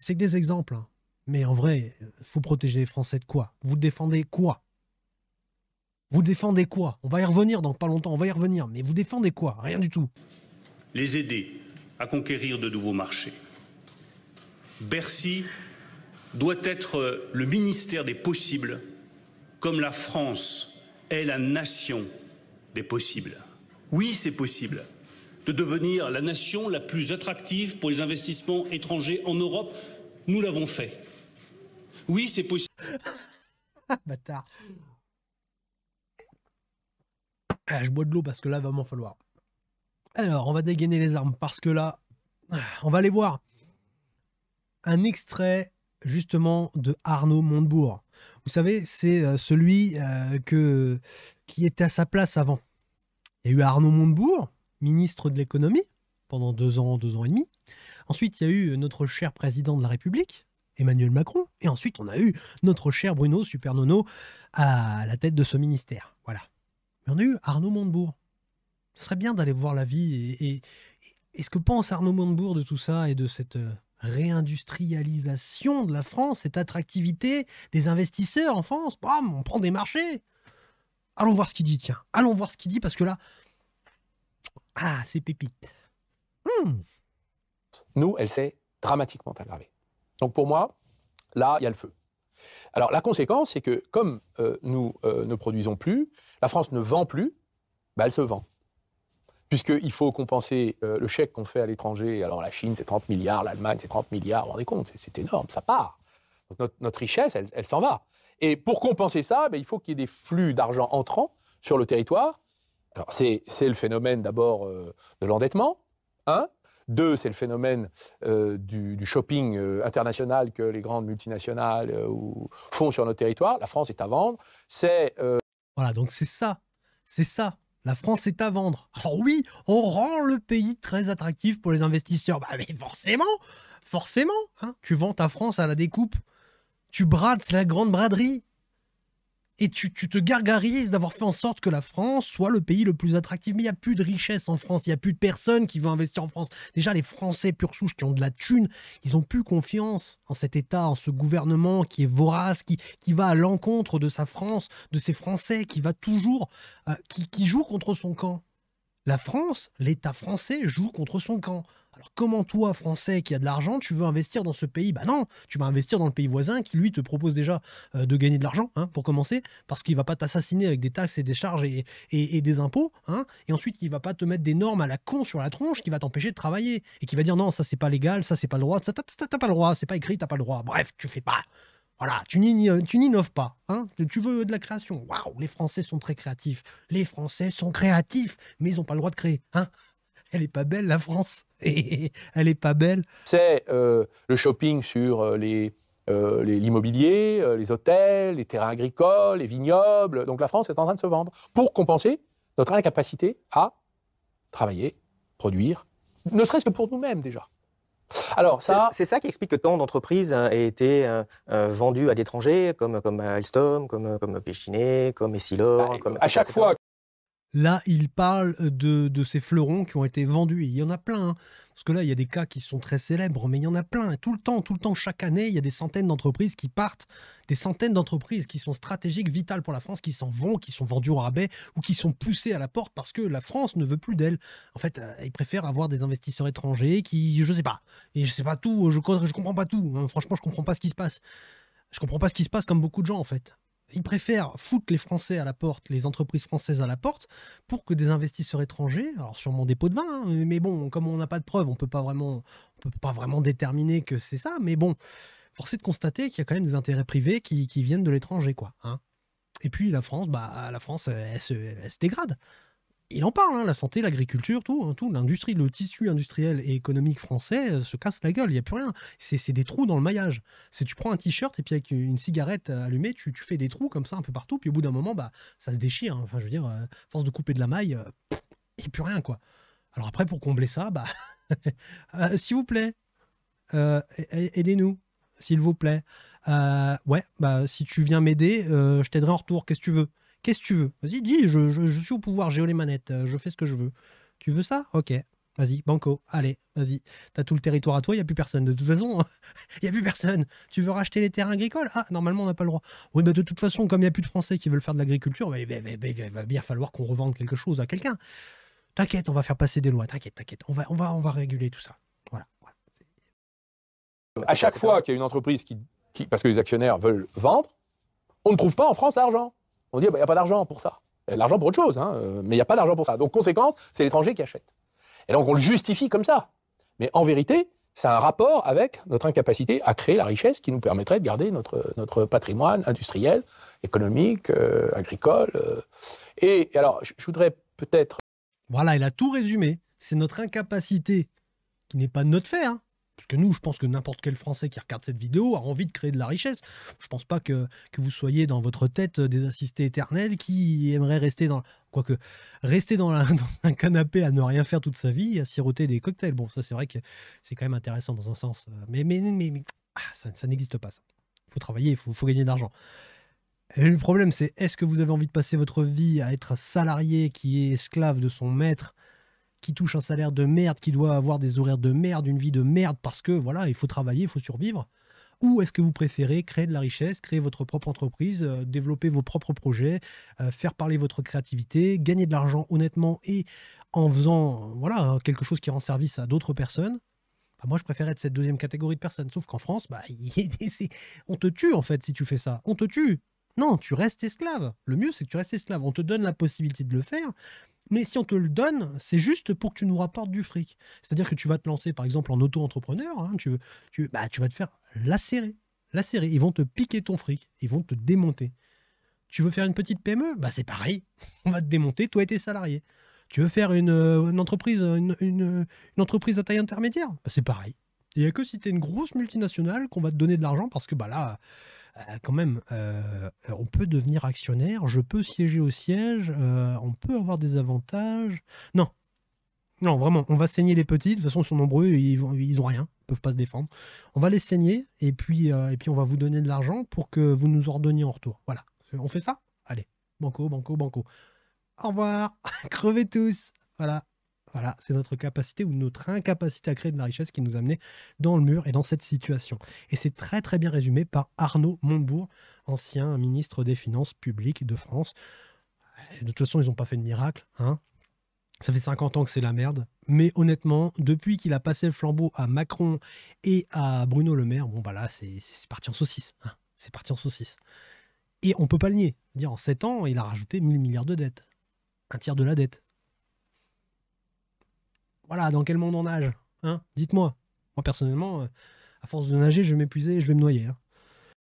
c'est que des exemples. Hein. Mais en vrai, il faut protéger les Français de quoi? Vous défendez quoi? Vous défendez quoi? On va y revenir dans pas longtemps, on va y revenir. Mais vous défendez quoi? Rien du tout. Les aider à conquérir de nouveaux marchés. Bercy doit être le ministère des possibles, comme la France est la nation des possibles. Oui, c'est possible de devenir la nation la plus attractive pour les investissements étrangers en Europe. Nous l'avons fait. Oui, c'est possible. Bâtard. Ah, je bois de l'eau parce que là, va m'en falloir. Alors, on va dégainer les armes parce que là, on va aller voir un extrait justement de Arnaud Montebourg. Vous savez, c'est celui qui était à sa place avant. Il y a eu Arnaud Montebourg, ministre de l'économie, pendant 2 ans et demi. Ensuite, il y a eu notre cher président de la République, Emmanuel Macron. Et ensuite, on a eu notre cher Bruno Supernono à la tête de ce ministère. Voilà. Mais on a eu Arnaud Montebourg. Ce serait bien d'aller voir la vie et ce que pense Arnaud Montebourg de tout ça et de cette réindustrialisation de la France, cette attractivité des investisseurs en France. Bam, on prend des marchés. Allons voir ce qu'il dit, tiens. Allons voir ce qu'il dit parce que là, c'est pépite. Nous, elle s'est dramatiquement aggravée. Donc pour moi, là, il y a le feu. Alors la conséquence, c'est que comme nous ne produisons plus, la France ne vend plus, elle se vend. Puisqu'il faut compenser le chèque qu'on fait à l'étranger. Alors la Chine, c'est 30 milliards, l'Allemagne, c'est 30 milliards, vous vous rendez compte, c'est énorme, ça part. Donc notre richesse, elle s'en va. Et pour compenser ça, il faut qu'il y ait des flux d'argent entrants sur le territoire. Alors c'est le phénomène d'abord de l'endettement, 1. 2, c'est le phénomène du shopping international que les grandes multinationales font sur notre territoire. La France est à vendre. Voilà, donc c'est ça. C'est ça. La France est à vendre. Alors oui, on rend le pays très attractif pour les investisseurs. Mais forcément. Hein, tu vends ta France à la découpe. Tu brades, c'est la grande braderie. Et tu te gargarises d'avoir fait en sorte que la France soit le pays le plus attractif. Mais il n'y a plus de richesse en France, il n'y a plus de personnes qui veulent investir en France. Déjà, les Français pure souche qui ont de la thune, ils n'ont plus confiance en cet État, en ce gouvernement qui est vorace, qui va à l'encontre de sa France, de ses Français, qui va toujours, qui joue contre son camp. La France, l'État français joue contre son camp. Alors comment toi, Français, qui a de l'argent, tu veux investir dans ce pays? Non, tu vas investir dans le pays voisin qui, lui, te propose déjà de gagner de l'argent, pour commencer, parce qu'il ne va pas t'assassiner avec des taxes et des charges et des impôts, et ensuite, il ne va pas te mettre des normes à la con sur la tronche qui va t'empêcher de travailler, et qui va dire non, ça, c'est pas légal, ça, c'est pas le droit, ça, t'as pas le droit, c'est pas écrit, t'as pas le droit. Bref, tu fais pas. Voilà, tu n'innoves pas. Tu veux de la création. Waouh, les Français sont très créatifs. Les Français sont créatifs, mais ils n'ont pas le droit de créer. Elle est pas belle, la France. Elle est pas belle. C'est le shopping sur l'immobilier, les hôtels, les terrains agricoles, les vignobles. Donc la France est en train de se vendre pour compenser notre incapacité à travailler, produire, ne serait-ce que pour nous-mêmes déjà. Alors c'est ça qui explique que tant d'entreprises aient été vendues à l'étranger, comme Alstom, comme Péchinet, comme Essilor. À chaque fois. Là, il parle de ces fleurons qui ont été vendus. Et il y en a plein. Parce que là, il y a des cas qui sont très célèbres, mais il y en a plein. Et tout le temps, chaque année, il y a des centaines d'entreprises qui partent, des centaines d'entreprises qui sont stratégiques, vitales pour la France, qui s'en vont, qui sont vendues au rabais ou qui sont poussées à la porte parce que la France ne veut plus d'elles. En fait, ils préfèrent avoir des investisseurs étrangers qui, je sais pas. Et je sais pas tout, je comprends pas tout. Franchement, je comprends pas ce qui se passe. Je comprends pas ce qui se passe comme beaucoup de gens, en fait. Ils préfèrent foutre les Français à la porte, les entreprises françaises à la porte, pour que des investisseurs étrangers, alors sûrement des pots de vin, mais bon, comme on n'a pas de preuves, on peut pas vraiment déterminer que c'est ça, mais bon, force est de constater qu'il y a quand même des intérêts privés qui viennent de l'étranger, quoi. Et puis la France, elle se dégrade. Il en parle, la santé, l'agriculture, tout, l'industrie, le tissu industriel et économique français se casse la gueule, il n'y a plus rien. C'est des trous dans le maillage. Tu prends un t-shirt et puis avec une cigarette allumée, tu fais des trous comme ça un peu partout, puis au bout d'un moment, ça se déchire. Enfin, je veux dire, force de couper de la maille, il n'y a plus rien, quoi. Alors après, pour combler ça, s'il vous plaît, aidez-nous, s'il vous plaît. Si tu viens m'aider, je t'aiderai en retour, qu'est-ce que tu veux? Qu'est-ce que tu veux? Vas-y, dis, je suis au pouvoir, j'ai les manettes, je fais ce que je veux. Tu veux ça? Ok. Vas-y, banco, allez, vas-y. T'as tout le territoire à toi, il n'y a plus personne. De toute façon, il n'y a plus personne. Tu veux racheter les terrains agricoles? Ah, normalement, on n'a pas le droit. Oui, bah de toute façon, comme il n'y a plus de Français qui veulent faire de l'agriculture, il va bien falloir qu'on revende quelque chose à quelqu'un. T'inquiète, on va faire passer des lois. T'inquiète. On va réguler tout ça. Voilà. À chaque fois qu'il y a une entreprise parce que les actionnaires veulent vendre, on ne trouve pas en France l'argent. On dit, il n'y a pas d'argent pour ça. Il y a de l'argent pour autre chose, hein, mais il n'y a pas d'argent pour ça. Donc, conséquence, c'est l'étranger qui achète. Et donc, on le justifie comme ça. Mais en vérité, c'est un rapport avec notre incapacité à créer la richesse qui nous permettrait de garder notre patrimoine industriel, économique, agricole. Et alors, je voudrais peut-être... Voilà, il a tout résumé. C'est notre incapacité, qui n'est pas de notre fait, hein. Parce que nous, je pense que n'importe quel Français qui regarde cette vidéo a envie de créer de la richesse. Je pense pas que vous soyez dans votre tête des assistés éternels qui aimeraient rester dans... Quoique, rester dans un canapé à ne rien faire toute sa vie, à siroter des cocktails. Bon, ça c'est vrai que c'est quand même intéressant dans un sens. Mais ça n'existe pas, ça. Il faut travailler, il faut gagner de l'argent. Et le problème, c'est est-ce que vous avez envie de passer votre vie à être un salarié qui est esclave de son maître, qui touche un salaire de merde, qui doit avoir des horaires de merde, une vie de merde, parce que voilà, il faut travailler, il faut survivre? Ou est-ce que vous préférez créer de la richesse, créer votre propre entreprise, développer vos propres projets, faire parler votre créativité, gagner de l'argent honnêtement et en faisant voilà, quelque chose qui rend service à d'autres personnes? Bah, moi, je préfère être cette deuxième catégorie de personnes. Sauf qu'en France, bah, on te tue en fait si tu fais ça. On te tue. Non, tu restes esclave. Le mieux, c'est que tu restes esclave. On te donne la possibilité de le faire. Mais si on te le donne, c'est juste pour que tu nous rapportes du fric. C'est-à-dire que tu vas te lancer, par exemple, en auto-entrepreneur. Hein, tu vas te faire lacérer. Lacérer. Ils vont te piquer ton fric. Ils vont te démonter. Tu veux faire une petite PME? Bah, c'est pareil. On va te démonter, toi et tes salariés. Tu veux faire une entreprise, une entreprise à taille intermédiaire? Bah, c'est pareil. Il n'y a que si tu es une grosse multinationale qu'on va te donner de l'argent parce que bah là, quand même, on peut devenir actionnaire, je peux siéger au siège, on peut avoir des avantages. Non, non, vraiment, on va saigner les petits. De toute façon, ils sont nombreux, ils ont rien, ils peuvent pas se défendre. On va les saigner et puis on va vous donner de l'argent pour que vous nous ordonniez en retour. Voilà, on fait ça? Allez, banco, banco, banco. Au revoir, crevez tous. Voilà. Voilà, c'est notre capacité ou notre incapacité à créer de la richesse qui nous a amenés dans le mur et dans cette situation. Et c'est très très bien résumé par Arnaud Montebourg, ancien ministre des Finances publiques de France. De toute façon, ils n'ont pas fait de miracle, hein. Ça fait 50 ans que c'est la merde. Mais honnêtement, depuis qu'il a passé le flambeau à Macron et à Bruno Le Maire, bon bah là, c'est parti en saucisse, hein. C'est parti en saucisse. Et on peut pas le nier. Dire en 7 ans, il a rajouté 1000 milliards de dettes. Un tiers de la dette. Voilà, dans quel monde on nage, hein? Dites-moi. Moi, personnellement, à force de nager, je vais m'épuiser et je vais me noyer, hein.